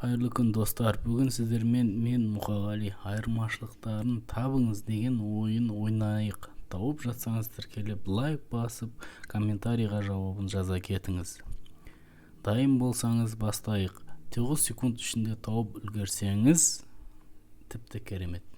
Қайырлы күн достар. Бүгін сіздермен мен Мұқағали айырмашылықтарын табыңыз деген ойын ойнайық. Тауып жатсаңыз тіркеліп лайк басып, комментарийға жауабын жаза кетіңіз. Дайын болсаңыз бастайық. 9 секунд ішінде тауып үлгерсеңіз тіпті керемет.